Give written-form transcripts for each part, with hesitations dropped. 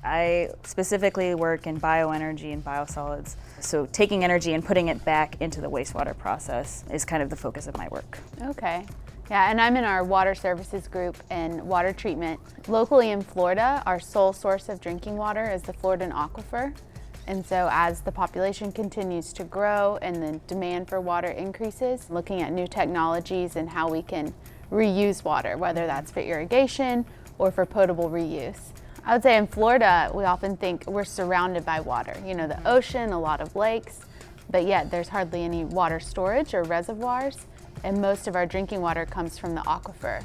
I specifically work in bioenergy and biosolids. So taking energy and putting it back into the wastewater process is kind of the focus of my work. Okay. Yeah, and I'm in our water services group in water treatment. Locally in Florida, our sole source of drinking water is the Floridan aquifer. And so as the population continues to grow and the demand for water increases, looking at new technologies and how we can reuse water, whether that's for irrigation or for potable reuse. I would say in Florida, we often think we're surrounded by water. You know, the ocean, a lot of lakes, but yet there's hardly any water storage or reservoirs. And most of our drinking water comes from the aquifer.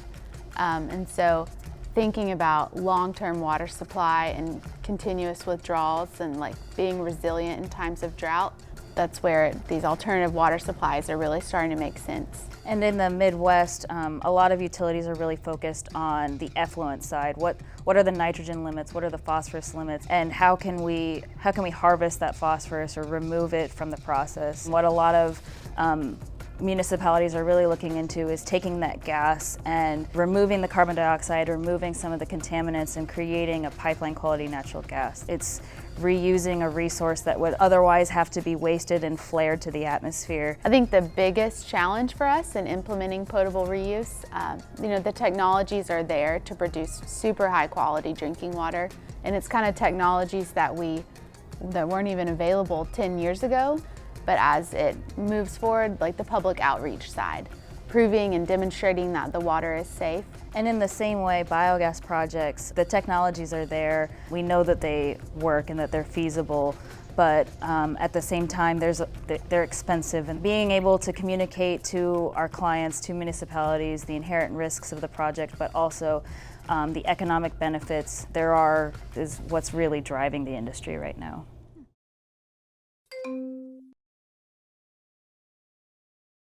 And so thinking about long-term water supply and continuous withdrawals and like being resilient in times of drought, that's where these alternative water supplies are really starting to make sense. And in the Midwest, a lot of utilities are really focused on the effluent side. What are the nitrogen limits? What are the phosphorus limits? And how can we harvest that phosphorus or remove it from the process? What a lot of municipalities are really looking into is taking that gas and removing the carbon dioxide, removing some of the contaminants, and creating a pipeline quality natural gas. It's reusing a resource that would otherwise have to be wasted and flared to the atmosphere. I think the biggest challenge for us in implementing potable reuse, the technologies are there to produce super high quality drinking water, and it's kind of technologies that weren't even available 10 years ago. But as it moves forward, like the public outreach side, proving and demonstrating that the water is safe. And in the same way, biogas projects, the technologies are there. We know that they work and that they're feasible, but at the same time, they're expensive. And being able to communicate to our clients, to municipalities, the inherent risks of the project, but also the economic benefits is what's really driving the industry right now.